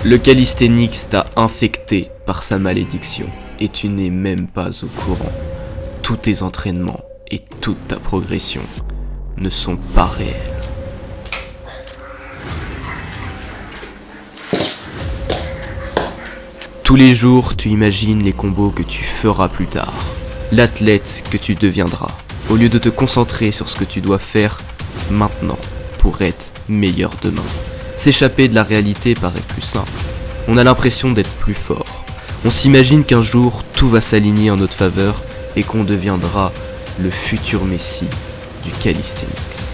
Le calisthenics t'a infecté par sa malédiction et tu n'es même pas au courant. Tous tes entraînements et toute ta progression ne sont pas réels. Tous les jours, tu imagines les combos que tu feras plus tard, l'athlète que tu deviendras, au lieu de te concentrer sur ce que tu dois faire maintenant pour être meilleur demain. S'échapper de la réalité paraît plus simple. On a l'impression d'être plus fort. On s'imagine qu'un jour, tout va s'aligner en notre faveur et qu'on deviendra le futur messie du calisthenics.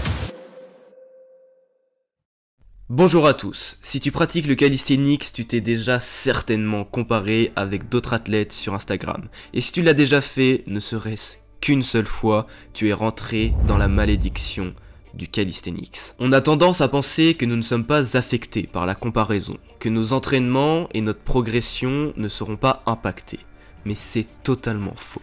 Bonjour à tous, si tu pratiques le calisthenics, tu t'es déjà certainement comparé avec d'autres athlètes sur Instagram. Et si tu l'as déjà fait, ne serait-ce qu'une seule fois, tu es rentré dans la malédiction du calisthenics. On a tendance à penser que nous ne sommes pas affectés par la comparaison, que nos entraînements et notre progression ne seront pas impactés. Mais c'est totalement faux.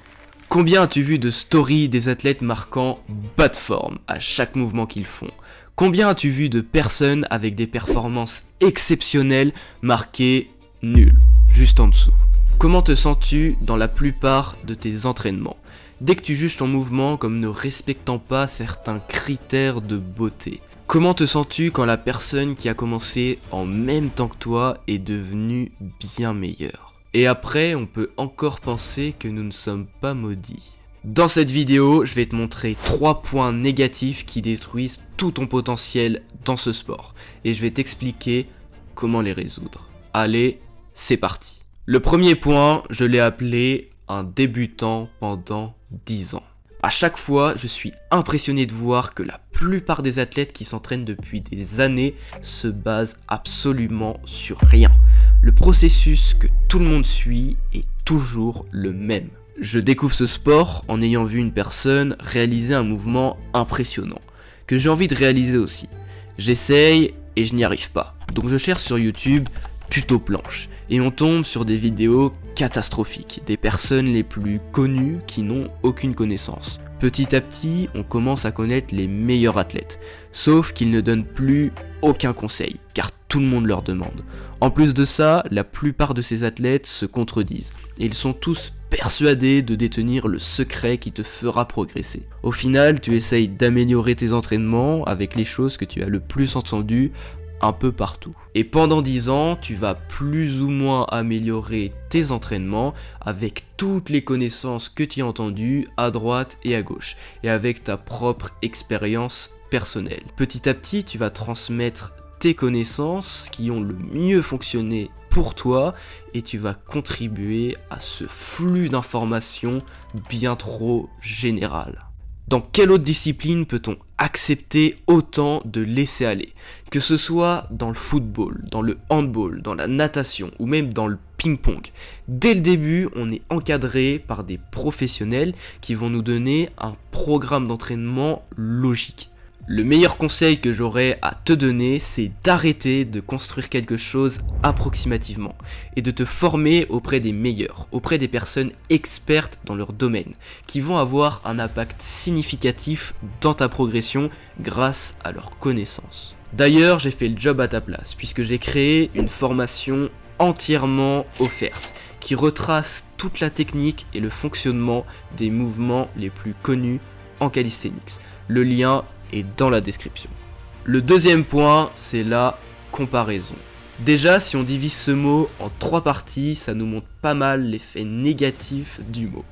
Combien as-tu vu de stories des athlètes marquant bas de forme à chaque mouvement qu'ils font? Combien as-tu vu de personnes avec des performances exceptionnelles marquées nul, juste en dessous? Comment te sens-tu dans la plupart de tes entraînements? Dès que tu juges ton mouvement comme ne respectant pas certains critères de beauté. Comment te sens-tu quand la personne qui a commencé en même temps que toi est devenue bien meilleure? Et après, on peut encore penser que nous ne sommes pas maudits. Dans cette vidéo, je vais te montrer 3 points négatifs qui détruisent tout ton potentiel dans ce sport. Et je vais t'expliquer comment les résoudre. Allez, c'est parti. Le premier point, je l'ai appelé un débutant pendant 10 ans. À chaque fois, je suis impressionné de voir que la plupart des athlètes qui s'entraînent depuis des années se basent absolument sur rien. Le processus que tout le monde suit est toujours le même. Je découvre ce sport en ayant vu une personne réaliser un mouvement impressionnant, que j'ai envie de réaliser aussi. J'essaye et je n'y arrive pas. Donc je cherche sur YouTube tuto planche et on tombe sur des vidéos catastrophiques, des personnes les plus connues qui n'ont aucune connaissance. Petit à petit, on commence à connaître les meilleurs athlètes, sauf qu'ils ne donnent plus aucun conseil, car tout le monde leur demande. En plus de ça, la plupart de ces athlètes se contredisent, et ils sont tous persuadés de détenir le secret qui te fera progresser. Au final, tu essayes d'améliorer tes entraînements avec les choses que tu as le plus entendues un peu partout. Et pendant 10 ans, tu vas plus ou moins améliorer tes entraînements avec toutes les connaissances que tu as entendues à droite et à gauche, et avec ta propre expérience personnelle. Petit à petit, tu vas transmettre tes connaissances qui ont le mieux fonctionné pour toi, et tu vas contribuer à ce flux d'informations bien trop général. Dans quelle autre discipline peut-on accepter autant de laisser aller? Que ce soit dans le football, dans le handball, dans la natation ou même dans le ping-pong. Dès le début, on est encadré par des professionnels qui vont nous donner un programme d'entraînement logique. Le meilleur conseil que j'aurais à te donner, c'est d'arrêter de construire quelque chose approximativement et de te former auprès des meilleurs, auprès des personnes expertes dans leur domaine, qui vont avoir un impact significatif dans ta progression grâce à leurs connaissances. D'ailleurs, j'ai fait le job à ta place, puisque j'ai créé une formation entièrement offerte, qui retrace toute la technique et le fonctionnement des mouvements les plus connus en calisthenics. Le lien est dans la description. Le deuxième point, c'est la comparaison. Déjà, si on divise ce mot en 3 parties, ça nous montre pas mal l'effet négatif du mot.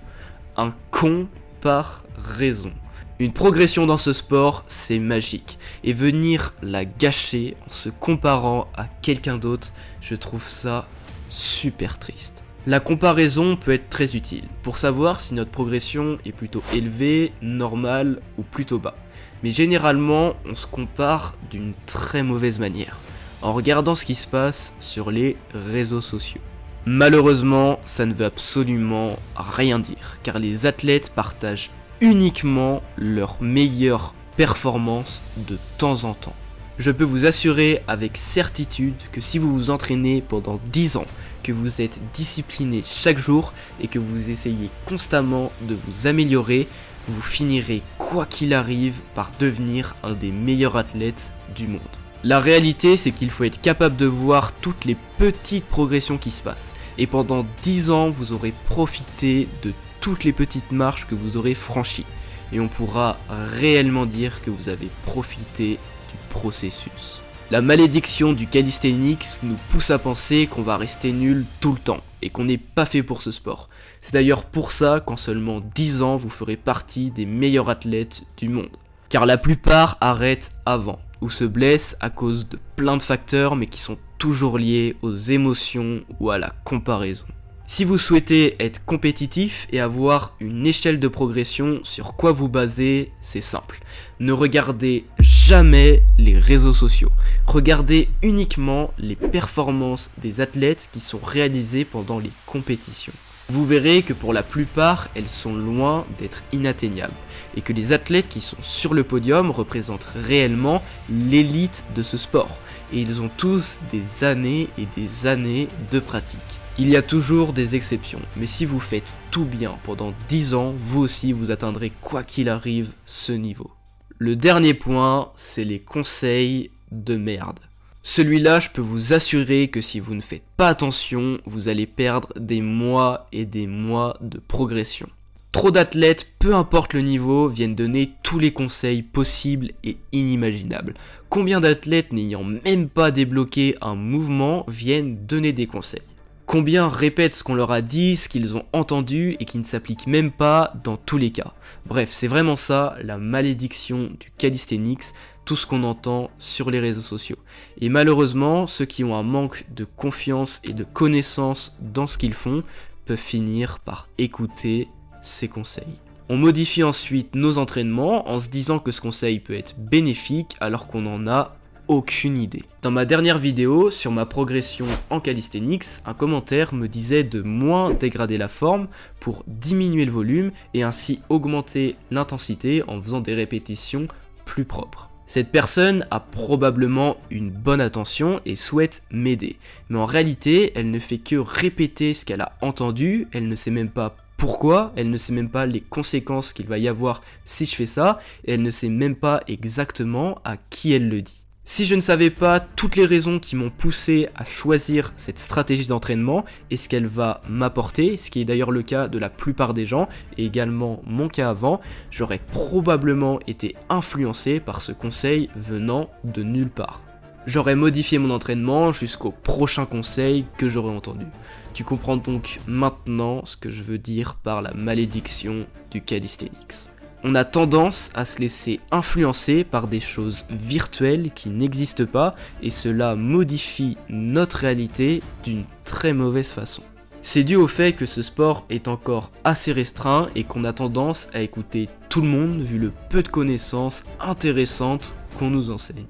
Un comparaison. Une progression dans ce sport, c'est magique. Et venir la gâcher en se comparant à quelqu'un d'autre, je trouve ça super triste. La comparaison peut être très utile pour savoir si notre progression est plutôt élevée, normale ou plutôt bas. Mais généralement, on se compare d'une très mauvaise manière, en regardant ce qui se passe sur les réseaux sociaux. Malheureusement, ça ne veut absolument rien dire, car les athlètes partagent uniquement leurs meilleures performances de temps en temps. Je peux vous assurer avec certitude que si vous vous entraînez pendant 10 ans, que vous êtes discipliné chaque jour et que vous essayez constamment de vous améliorer, vous finirez quoi qu'il arrive par devenir un des meilleurs athlètes du monde. La réalité, c'est qu'il faut être capable de voir toutes les petites progressions qui se passent. Et pendant 10 ans, vous aurez profité de toutes les petites marches que vous aurez franchies. Et on pourra réellement dire que vous avez profité du processus. La malédiction du calisthenics nous pousse à penser qu'on va rester nul tout le temps et qu'on n'est pas fait pour ce sport. C'est d'ailleurs pour ça qu'en seulement 10 ans, vous ferez partie des meilleurs athlètes du monde. Car la plupart arrêtent avant, ou se blessent à cause de plein de facteurs mais qui sont toujours liés aux émotions ou à la comparaison. Si vous souhaitez être compétitif et avoir une échelle de progression sur quoi vous baser, c'est simple. Ne regardez jamais les réseaux sociaux. Regardez uniquement les performances des athlètes qui sont réalisées pendant les compétitions. Vous verrez que pour la plupart, elles sont loin d'être inatteignables et que les athlètes qui sont sur le podium représentent réellement l'élite de ce sport. Et ils ont tous des années et des années de pratique. Il y a toujours des exceptions, mais si vous faites tout bien pendant 10 ans, vous aussi vous atteindrez quoi qu'il arrive ce niveau. Le dernier point, c'est les conseils de merde. Celui-là, je peux vous assurer que si vous ne faites pas attention, vous allez perdre des mois et des mois de progression. Trop d'athlètes, peu importe le niveau, viennent donner tous les conseils possibles et inimaginables. Combien d'athlètes n'ayant même pas débloqué un mouvement viennent donner des conseils? Combien répètent ce qu'on leur a dit, ce qu'ils ont entendu et qui ne s'applique même pas dans tous les cas. Bref, c'est vraiment ça, la malédiction du calisthenics, tout ce qu'on entend sur les réseaux sociaux. Et malheureusement, ceux qui ont un manque de confiance et de connaissance dans ce qu'ils font peuvent finir par écouter ces conseils. On modifie ensuite nos entraînements en se disant que ce conseil peut être bénéfique alors qu'on en a aucune idée. Dans ma dernière vidéo sur ma progression en calisthenics, un commentaire me disait de moins dégrader la forme pour diminuer le volume et ainsi augmenter l'intensité en faisant des répétitions plus propres. Cette personne a probablement une bonne intention et souhaite m'aider, mais en réalité, elle ne fait que répéter ce qu'elle a entendu, elle ne sait même pas pourquoi, elle ne sait même pas les conséquences qu'il va y avoir si je fais ça, et elle ne sait même pas exactement à qui elle le dit. Si je ne savais pas toutes les raisons qui m'ont poussé à choisir cette stratégie d'entraînement et ce qu'elle va m'apporter, ce qui est d'ailleurs le cas de la plupart des gens et également mon cas avant, j'aurais probablement été influencé par ce conseil venant de nulle part. J'aurais modifié mon entraînement jusqu'au prochain conseil que j'aurais entendu. Tu comprends donc maintenant ce que je veux dire par la malédiction du calisthenics. On a tendance à se laisser influencer par des choses virtuelles qui n'existent pas et cela modifie notre réalité d'une très mauvaise façon. C'est dû au fait que ce sport est encore assez restreint et qu'on a tendance à écouter tout le monde vu le peu de connaissances intéressantes qu'on nous enseigne.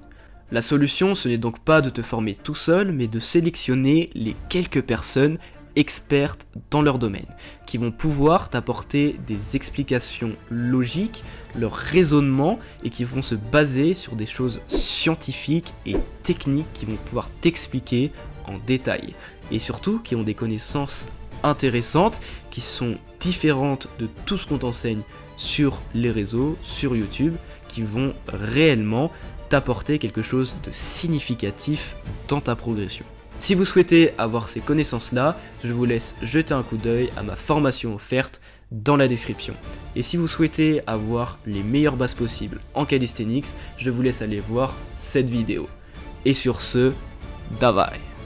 La solution, ce n'est donc pas de te former tout seul, mais de sélectionner les quelques personnes expertes dans leur domaine, qui vont pouvoir t'apporter des explications logiques, leur raisonnement, et qui vont se baser sur des choses scientifiques et techniques qui vont pouvoir t'expliquer en détail, et surtout qui ont des connaissances intéressantes, qui sont différentes de tout ce qu'on t'enseigne sur les réseaux, sur YouTube, qui vont réellement t'apporter quelque chose de significatif dans ta progression. Si vous souhaitez avoir ces connaissances-là, je vous laisse jeter un coup d'œil à ma formation offerte dans la description. Et si vous souhaitez avoir les meilleures bases possibles en calisthenics, je vous laisse aller voir cette vidéo. Et sur ce, davai!